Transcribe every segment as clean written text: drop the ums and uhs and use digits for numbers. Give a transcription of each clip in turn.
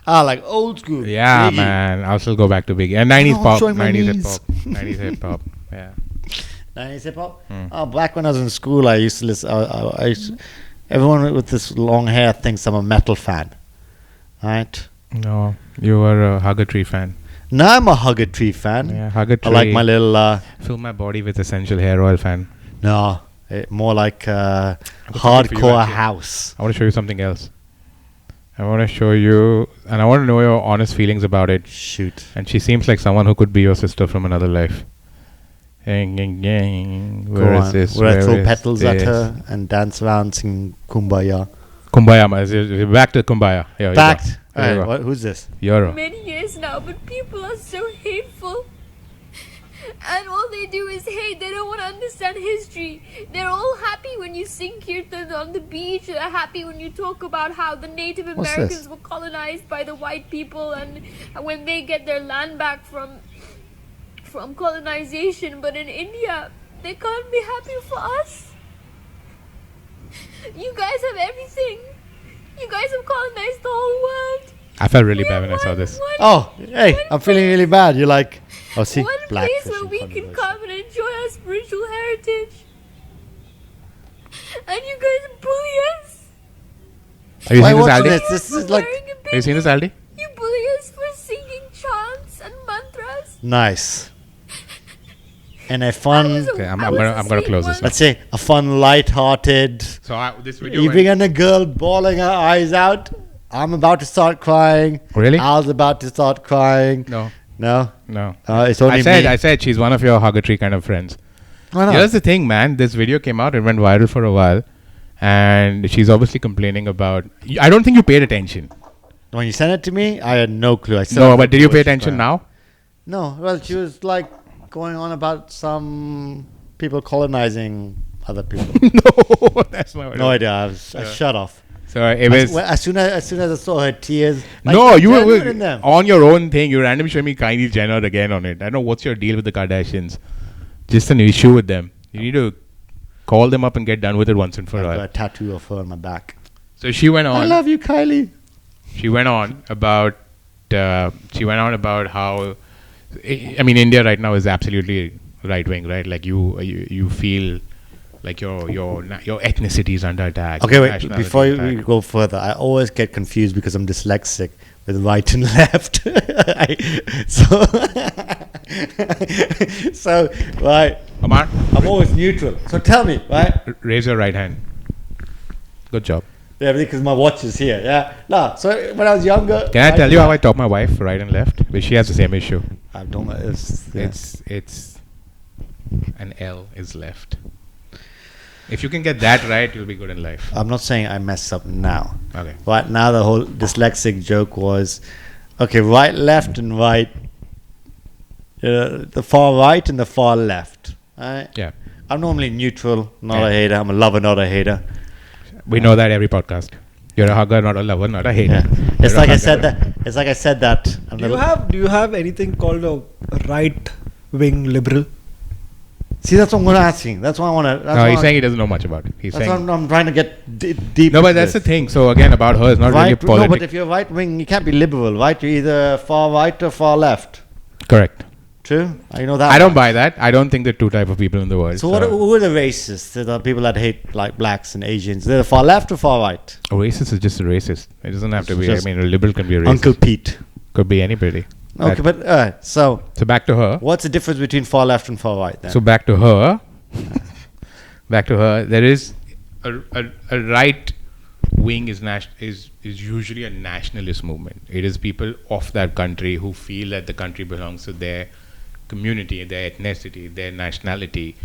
Like old school. Yeah, Biggie. man. I'll still go back to Biggie. And 90s No, pop. showing my 90s hip knees. hop. 90s hip hop. Yeah. 90s hip hop. Back when I was in school, I used to listen. I used to, everyone with this long hair thinks I'm a metal fan, right? No, you were a Hugger Tree fan. Now I'm a Hugger Tree fan. Yeah, Hugger Tree. I like my little. Fill my body with essential hair oil fan. No, more like something for you, hardcore actually. house. I want to show you something else. I want to show you, and I want to know your honest feelings about it. Shoot. And she seems like someone who could be your sister from another life. Gang, gang, gang. Go Where on. is this? Where I throw is petals at this? her and dance around singing Kumbaya. Kumbaya, man. Back to Kumbaya. Here you Back. go. Here you Alright, go. who's this? You're Many years now, but people are so hateful. And all they do is hate. They don't want to understand history. They're all happy when you sing kirtan on the beach. They're happy when you talk about how the Native What's Americans this? were colonized by the white people and when they get their land back from colonization. But in India, they can't be happy for us. You guys have everything. You guys have colonized the whole world. I felt really We bad have when I saw this. Oh, hey, I'm feeling really bad. You're like, oh, see, One black place fish where in we can controversy. come and enjoy our spiritual heritage. And you guys bully us. Have you Why seen this, watch Aldi? this? This is like Wearing a Have you seen this, bikini. Aldi? You bully us for singing chants and mantras. nice. And a fun, Okay, I'm gonna close this now. let's say, a fun, light-hearted. So this video. Even a girl bawling her eyes out. I'm about to start crying. Really? Al's about to start crying. No, No? no. It's only me. I said she's one of your Hugger Tree kind of friends. Why not? Here's the thing, man. This video came out. It went viral for a while. And she's obviously complaining about... I don't think you paid attention. When you sent it to me, I had no clue. No, but did you pay attention now? No. Well, she was like going on about some people colonizing other people. No, that's not what No it idea. I shut off. was. So it was... As soon as I saw her tears. like, No, there's you genuine were in them. on your own thing. You randomly showing me Kylie Jenner again on it. I don't know what's your deal with the Kardashians. Just an issue with them. You need to call them up and get done with it once and for I've all. got a tattoo of her on my back. So she went on. I love you, Kylie. She went on about how I mean India right now is absolutely right wing, right? Like you feel like your ethnicity is under attack. Okay, wait. nationality Before we attack. go further, I always get confused because I'm dyslexic with right and left. So, right. Omar, I'm always neutral. So tell me, right? raise your right hand. Good job. Yeah, because my watch is here. Yeah. No. So when I was younger, Can I tell you how I taught my wife right and left? But she has the same issue. I don't know. It's an L is left. If you can get that right, you'll be good in life. I'm not saying I mess up now. Okay. Right now, the whole dyslexic joke was, okay, right, left, and right. The far right and the far left. Right? Yeah. I'm normally neutral, not Yeah. a hater. I'm a lover, not a hater. We know that every podcast. You're a hugger, not a lover, not a hater. Yeah. You're It's a like I hugger. said that. It's like I said that. I'm Do the- you have anything called a right wing liberal? See, that's what I'm going to ask you. That's what I want to. No, he's saying he doesn't know much about it. He's That's saying what I'm trying to get deep. no, but into that's the this. thing. So again, about her, it's not really Right, no, politics. but if you're right wing, you can't be liberal, right? You're either far right or far left. Correct. True? You know that. I don't much. buy that. I don't think there are two types of people in the world. So who are the racists? The people that hate like blacks and Asians. They're far left or far right? A racist is just a racist. It doesn't have to It's be. I just mean, a liberal can be a racist. Uncle Pete. Could be anybody. Okay, but so back to her. what's the difference between far left and far right then? So back to her. There is a right wing is usually a nationalist movement. It is people of that country who feel that the country belongs to their community, their ethnicity, their nationality,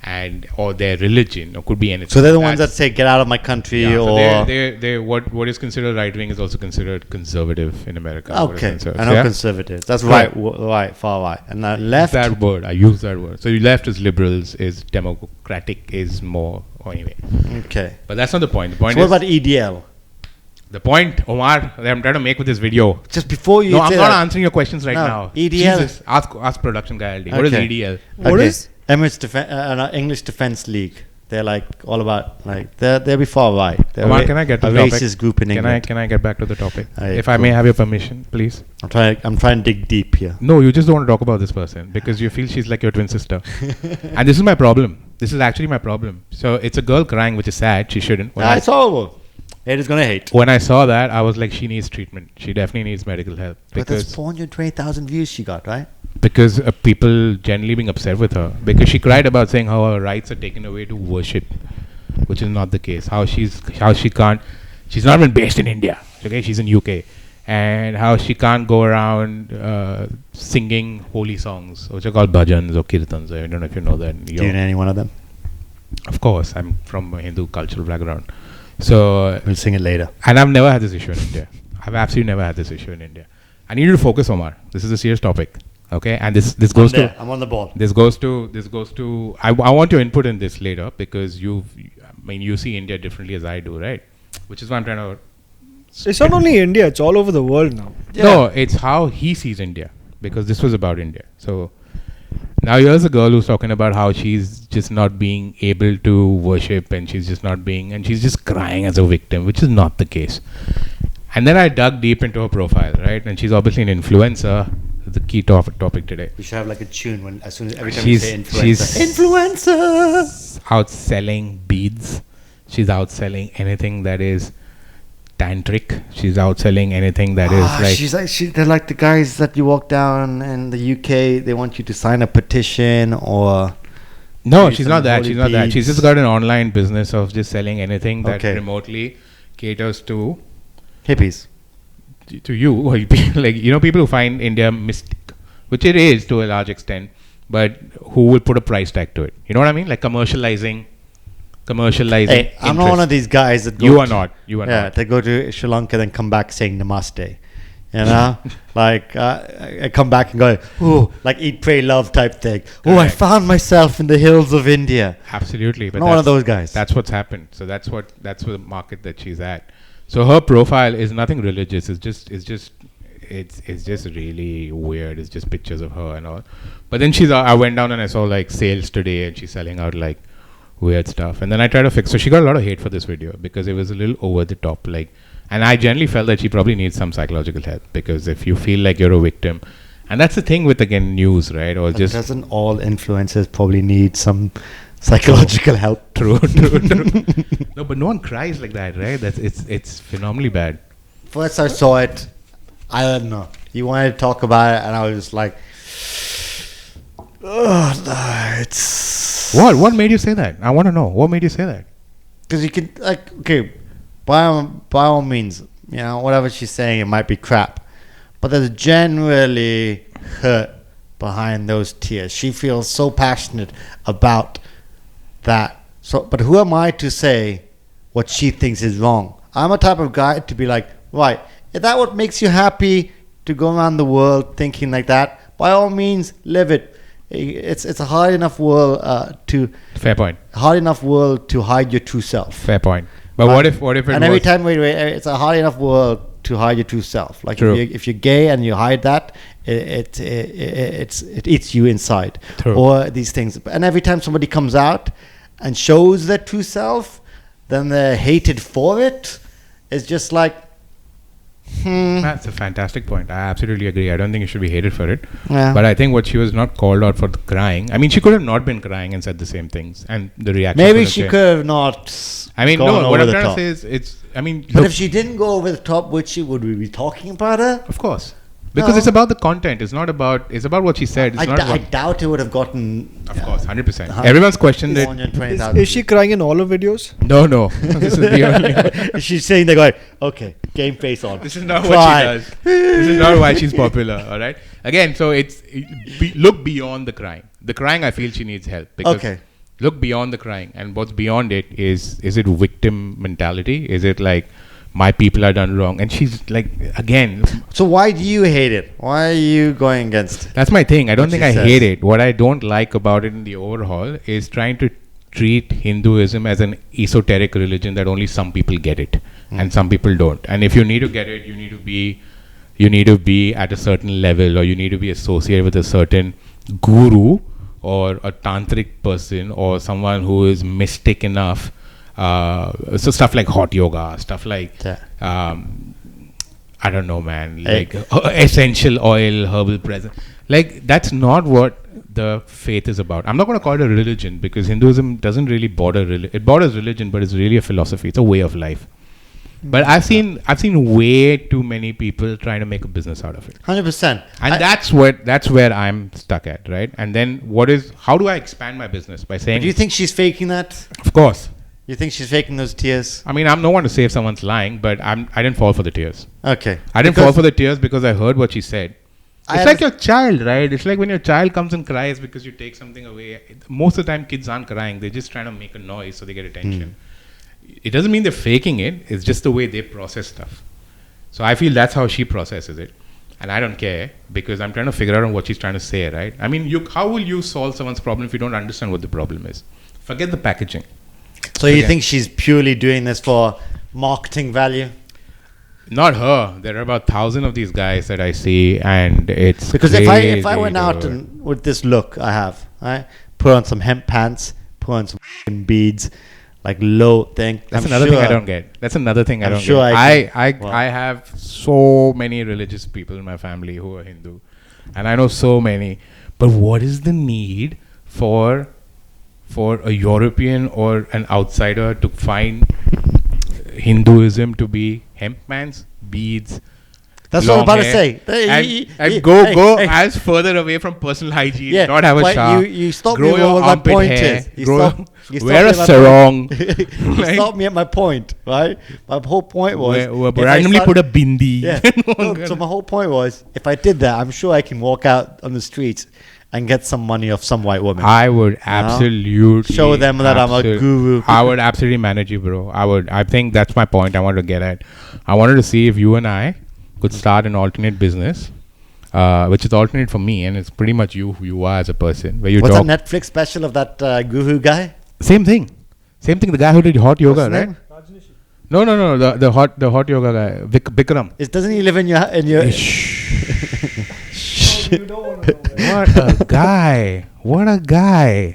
and or their religion, or could be anything. So they're the ones that say get out of my country, Yeah, so or they what is considered right wing is also considered conservative in America. What is okay, conservative. I know Yeah? conservative. That's Right. right, far right, and now left. That word, I use that word. So left is liberals, is democratic, is more. Anyway, Okay. but that's not the point. The point So is what about EDL? the point, Omar, that I'm trying to make with this video. Just before you No, I'm say not that, answering your questions right No, now. EDL. Jesus, ask production guy. What is Okay. EDL? What Okay. is English Defence League. They're like all about like they'll be far right. They're Omar, can I get to a the topic? racist group in England. Can I get back to the topic? If I cool. may have your permission, please. I'm trying to dig deep here. No, you just don't want to talk about this person because you feel she's like your twin sister. And this is my problem. This is actually my problem. So it's a girl crying, which is sad. She shouldn't. It's horrible. Haters gonna hate. When I saw that, I was like, she needs treatment. She definitely needs medical help. But that's 420,000 views she got, right? Because people generally being upset with her. Because she cried about saying how her rights are taken away to worship, which is not the case. She's not even based in India. Okay, she's in UK. And how she can't go around singing holy songs, which are called bhajans or kirtans. I don't know if you know that. Do you know any one of them? Of course, I'm from a Hindu cultural background. So we'll sing it later. And I've never had this issue in India. I've absolutely never had this issue in India. I need you to focus, Omar. This is a serious topic. Okay, and this goes to. I'm on the ball. This goes to. I want your input in this later because you see India differently as I do, right? Which is why I'm trying to. It's not only India; it's all over the world now. Yeah. No, it's how he sees India because this was about India. So now here's a girl who's talking about how she's just not being able to worship and she's just crying as a victim, which is not the case. And then I dug deep into her profile, right? And she's obviously an influencer. The key topic today. We should have like a tune every time She's- we say influencer. she's- Influencer. Outselling beads. She's outselling anything that is tantric. She's outselling anything that is like. They're like the guys that you walk down in the UK. They want you to sign a petition or. No, do she's some not that. holy She's not that. She's beads. just got an online business of just selling anything that Okay. remotely caters to Hippies. you, like people who find India mystic, which it is to a large extent, but who will put a price tag to it? You know what I mean? Like commercializing. Hey, I'm not one of these guys that go. You are not. You are not. They go to Sri Lanka, then come back saying namaste. You know, like I come back and go, ooh, like eat, pray, love type thing. Oh, I Correct. found myself in the hills of India. Absolutely, but Not one of those guys. That's what's happened. So that's the market that she's at. So her profile is nothing religious. It's just really weird. It's just pictures of her and all. But then I went down and I saw like sales today, and she's selling out like weird stuff. And then I tried to fix. So she got a lot of hate for this video because it was a little over the top. Like, and I generally felt that she probably needs some psychological help because if you feel like you're a victim, and that's the thing with again news, right? Or But just doesn't all influencers probably need some psychological help? True. No, but no one cries like that, right? It's phenomenally bad. First I saw it, I don't know. You wanted to talk about it, and I was just like, oh, it's... What made you say that? I want to know. What made you say that? Because you can, like, okay, by all means, whatever she's saying, it might be crap. But there's generally hurt behind those tears. She feels so passionate about that. So, but who am I to say what she thinks is wrong? I'm a type of guy to be like, right, is that what makes you happy to go around the world thinking like that? By all means, live it. It's a hard enough world Fair point. to hide your true self. Fair point. But what if it and was... every time, wait, it's a hard enough world to hide your true self. Like True. if you're gay and you hide that, it eats you inside. True. Or these things. And every time somebody comes out and shows their true self, then they're hated for it. It's just like, That's a fantastic point. I absolutely agree. I don't think you should be hated for it. Yeah. But I think what she was not called out for the crying. I mean, she could have not been crying and said the same things. And the reaction maybe she could have not. I mean, gone no, what over I'm the trying top. to say is, But look, if she didn't go over the top, would we be talking about her? of course. Because No. it's about the content. It's about what she said. It's I not about... doubt it would have gotten. Of course, 100%. Everyone's questioned it. 420,000 Is she crying in all her videos? No. This is the only... She's saying they're going, okay, game face on. This is not Cry. what she does. This is not why she's popular, all right? Again, so look beyond the crying. The crying, I feel she needs help. Because Okay. Look beyond the crying. And what's beyond it is it victim mentality? Is it like, my people are done wrong? And she's like, again... So why do you hate it? Why are you going against it? That's my thing. I don't What think she I says. hate it. What I don't like about it in the overhaul is trying to treat Hinduism as an esoteric religion that only some people get it and some people don't. And if you need to get it, you need to be at a certain level, or you need to be associated with a certain guru or a tantric person or someone who is mystic enough, so stuff like hot yoga, stuff like I don't know, man, like essential oil, herbal presence, like that's not what the faith is about. I'm not going to call it a religion, because Hinduism doesn't really it borders religion, but it's really a philosophy. It's a way of life. But I've seen way too many people trying to make a business out of it. 100%. And that's where I'm stuck at, right? And then how do I expand my business? By saying, do you think she's faking that? Of course. You think she's faking those tears? I mean, I'm no one to say if someone's lying, but I didn't fall for the tears. Okay. I didn't fall for the tears because I heard what she said. It's like your child, right? It's like when your child comes and cries because you take something away. Most of the time, kids aren't crying. They're just trying to make a noise so they get attention. It doesn't mean they're faking it. It's just the way they process stuff. So I feel that's how she processes it. And I don't care, because I'm trying to figure out what she's trying to say, right? I mean, how will you solve someone's problem if you don't understand what the problem is? Forget the packaging. So you think she's purely doing this for marketing value? Not her. There are about 1,000 of these guys that I see, and it's because crazy, if I went out and with this look I have, right, put on some hemp pants, put on some f***ing beads, like low thing. That's another thing I don't get. That's another thing I don't get. I have so many religious people in my family who are Hindu, and I know so many. But what is the need for a European or an outsider to find Hinduism to be hemp pants, beads? That's what I was about to say. And go as further away from personal hygiene. Not have a shower. You stop grow me your what my armpit point hair, is. You wear a sarong. You stopped me at my point, right? My whole point was randomly put a bindi. Yeah. So my whole point was, if I did that, I'm sure I can walk out on the streets and get some money off some white woman. I would absolutely show them that I'm a guru. I would absolutely manage you, bro. I think that's my point I wanted to get at. I wanted to see if you and I could start an alternate business, which is alternate for me, and it's pretty much who you are as a person. Where you What's that Netflix special of that guru guy? Same thing. The guy who did hot yoga, right? No. The hot yoga guy, Bikram. Doesn't he live in your? What a guy!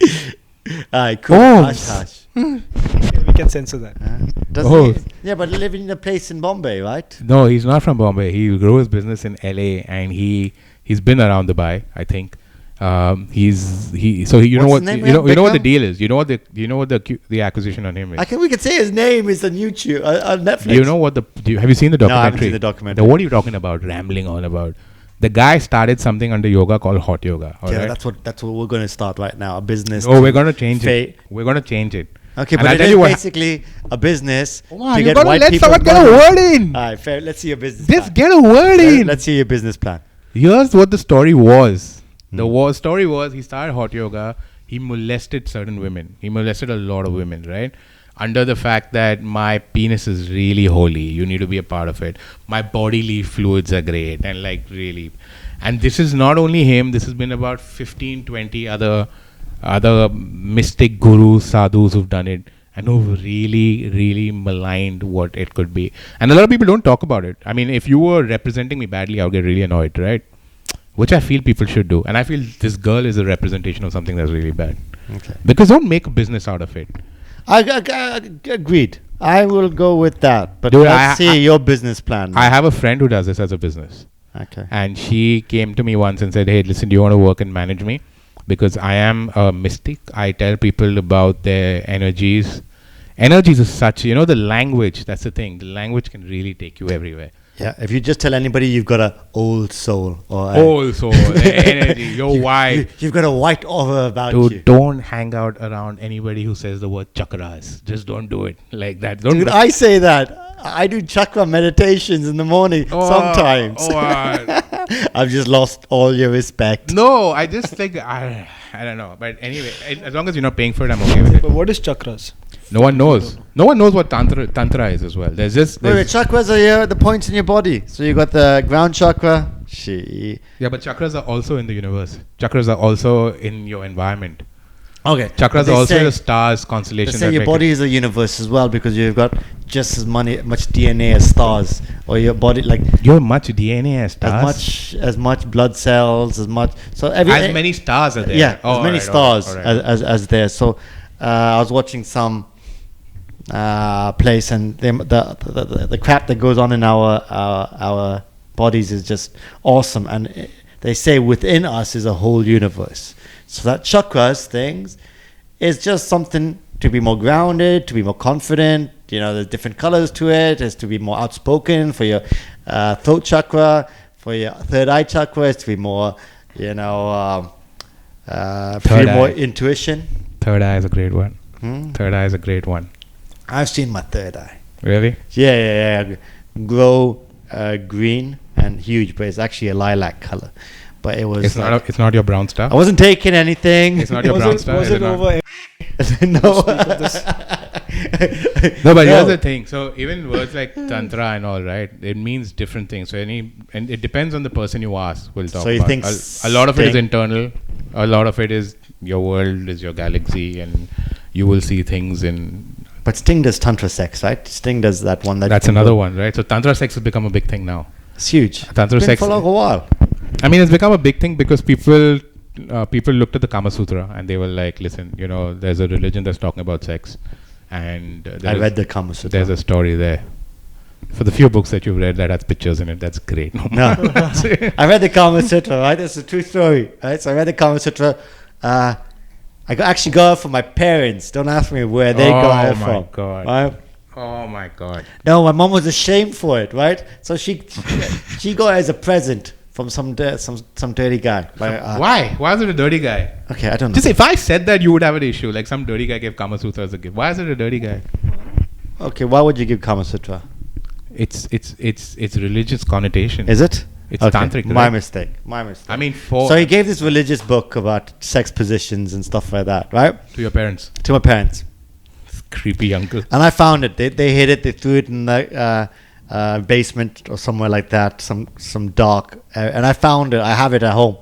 Alright, cool. Hush. We can censor that. Yeah, but living in a place in Bombay, right? No, he's not from Bombay. He grew his business in LA, and he's been around Dubai, I think. You know what the deal is. You know what the acquisition on him is. We can say his name is on YouTube, on Netflix. You know what have you seen the documentary? No, I haven't seen the documentary. What are you talking about? Rambling on about. The guy started something under yoga called hot yoga. Yeah, right? That's what we're going to start right now. A business. Oh, we're going to change it. We're going to change it. Okay, but it is basically a business to get white let people. Someone get a word in. All right, fair. Let's see your business. Just get a word in. Let's see your business plan. Here's what the story was. The story was he started hot yoga. He molested certain women. He molested a lot of women, right? Under the fact that my penis is really holy. You need to be a part of it. My bodily fluids are great. And like really. And this is not only him. This has been about 15, 20 other mystic gurus, sadhus who've done it. And who've really, really maligned what it could be. And a lot of people don't talk about it. I mean, if you were representing me badly, I would get really annoyed, right? Which I feel people should do. And I feel this girl is a representation of something that's really bad. Okay. Because don't make a business out of it. I agreed. I will go with that. But let's see your business plan. I have a friend who does this as a business. Okay. And she came to me once and said, hey, listen, do you want to work and manage me? Because I am a mystic. I tell people about their energies. Energies is such, the language, that's the thing. The language can really take you everywhere. Yeah, if you just tell anybody you've got an old soul. Old soul, energy, your wife. You've got a white aura about you. Dude, don't hang out around anybody who says the word chakras. Just don't do it like that. Dude, I say that. I do chakra meditations in the morning sometimes. I've just lost all your respect. No, I just think, I don't know. But anyway, as long as you're not paying for it, I'm okay with it. But what is chakras? No one knows. No one knows what tantra is as well. There's chakras are the points in your body. So you got the ground chakra. Yeah, but chakras are also in the universe. Chakras are also in your environment. Okay. Chakras They are also say- the stars, They constellations. say that your make it- body is a universe as well because you've got just as much DNA as stars, or your body like You have much DNA as stars. as much blood cells, as much. So As many stars are there. Yeah, Oh, as many alright, stars alright. as there. So I was watching some place, and the crap that goes on in our bodies is just awesome. And they say within us is a whole universe. So that chakras things is just something to be more grounded, to be more confident. You know, there's different colors to it. It's to be more outspoken for your throat chakra, for your third eye chakra. It's to be more, you know, feel more eye. intuition. Third eye is a great one. Hmm? Third eye is a great one. I've seen my third eye. Really? Yeah. Grow green and huge, but it's actually a lilac color. But it was. It's not your brown star. I wasn't taking anything. It's not your brown star. Was is it not? over? No. No, but here's the thing. So even words like tantra and all, right? It means different things. So and it depends on the person you ask. We'll talk So you about. think A lot of it is sting- internal. A lot of it is your world, is your galaxy, and you will see things in. But Sting does tantra sex, right? Sting does that one. That's another one, right? So tantra sex has become a big thing now. It's huge. Tantra It's been sex. for a while. I mean, it's become a big thing because people looked at the Kama Sutra and they were like, listen, you know, there's a religion that's talking about sex, and I read the Kama Sutra. there's a story there. For the few books that you've read that has pictures in it, that's great. No. I read the Kama Sutra, right? It's a true story, right? So I read the Kama Sutra. Actually got it from my parents. Don't ask me where they got it Oh my from. God. Right? Oh my God. No, my mom was ashamed for it, right? So she got it as a present from some dirty guy. Like, Why? Why is it a dirty guy? Okay, I don't know. Just if I said that, you would have an issue. Like some dirty guy gave Kama Sutra as a gift. Why is it a dirty guy? Okay, why would you give Kama Sutra? It's religious connotation. Is it? It's Okay, tantric, My right? mistake. I mean, for So he gave this religious book about sex positions and stuff like that, right? to your parents, To my parents. creepy uncle. And I found it. They hid it. They threw it in the basement or somewhere like that, some dark. And I found it. I have it at home.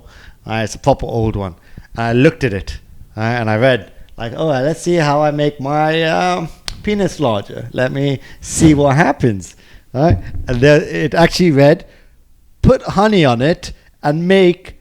It's a proper old one. And I looked at it, and I read like, oh, let's see how I make my penis larger. Let me see what happens. Right? And there, it actually read, put honey on it and make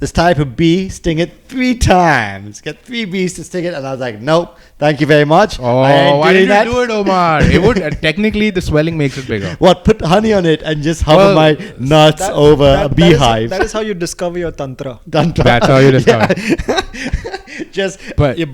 this type of bee sting it 3 times. Get 3 bees to sting it. And I was like, nope, thank you very much. Oh, I ain't why doing did you that. do it, Omar? It would technically the swelling makes it bigger. What? Put honey on it and just hover Well, my nuts over a beehive. That is how you discover your tantra. Tantra. That's how you discover. Yeah. Just But- your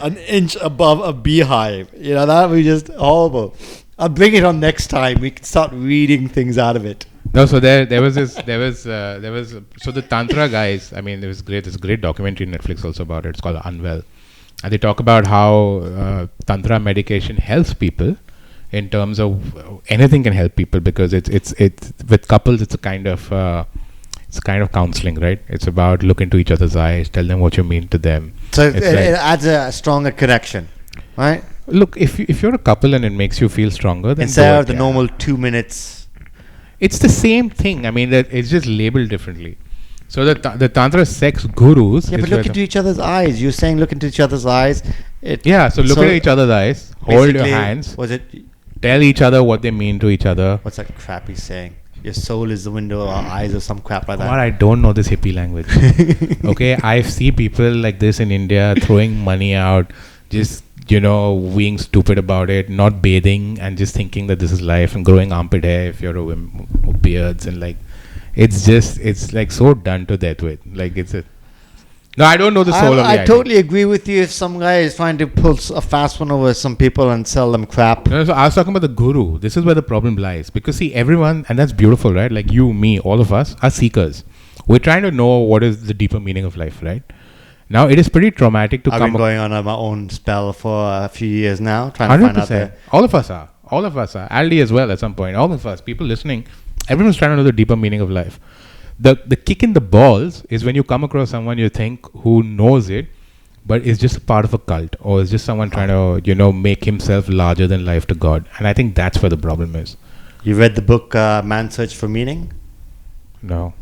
an inch above a beehive. You know, that would be just horrible. I'll bring it on next time. We can start reading things out of it. No, so there was so the tantra guys. I mean, there was great. There's a great documentary on Netflix also about it. It's called Unwell, and they talk about how tantra medication helps people in terms of anything can help people because it's with couples. It's a kind of counseling, right? It's about look into each other's eyes, tell them what you mean to them. So It's it like- adds a stronger connection, right? Look, if you're a couple and it makes you feel stronger, then Instead do of the it, normal 2 minutes. it's the same thing. I mean, it's just labeled differently. So the tantra sex gurus. Yeah, is but look where into each other's eyes. You're saying look into each other's eyes. so look at each other's eyes, hold your basically, hands, Was it? tell each other what they mean to each other. What's that crap he's saying? Your soul is the window, our eyes, or some crap like Or that. I don't know this hippie language. Okay, I see people like this in India throwing money out, just being stupid about it, not bathing, and just thinking that this is life, and growing armpit hair if you're a woman, or beards, and like, it's like so done to death with. Like no, I don't know the soul of the I idea. totally agree with you. If some guy is trying to pull a fast one over some people and sell them crap, No, so I was talking about the guru. This is where the problem lies. Because see, everyone, and that's beautiful, right? Like you, me, all of us are seekers. We're trying to know what is the deeper meaning of life, right? Now, it is pretty traumatic to I've come been going on my own spell for a few years now, trying to find out 100%. All of us are. Aldi as well at some point. All of us, people listening, everyone's trying to know the deeper meaning of life. The kick in the balls is when you come across someone you think who knows it, but is just a part of a cult, or is just someone trying to, make himself larger than life to God. And I think that's where the problem is. You read the book Man's Search for Meaning? No.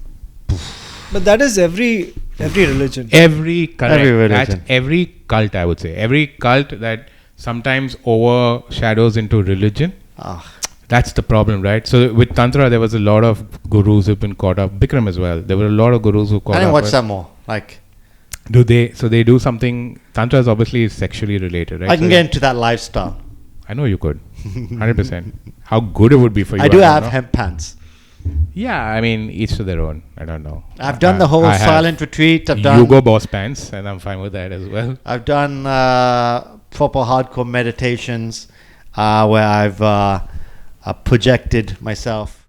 But that is every Every religion. Every correct. Every religion. That's every cult, I would say. Every cult that sometimes overshadows into religion. Ah. That's the problem, right? So with Tantra, there was a lot of gurus who've been caught up. Bikram as well. There were a lot of gurus who caught up. I didn't watch that more. Like, Do they? So they do something. Tantra is obviously sexually related, right? I can So get into that lifestyle. I know you could. 100%. How good it would be for you. I do don't have know. hemp pants. Yeah, I mean, each to their own. I don't know. I've done the whole I have silent retreat. I've done. Yugo boss pants, and I'm fine with that as well. I've done proper hardcore meditations where I've projected myself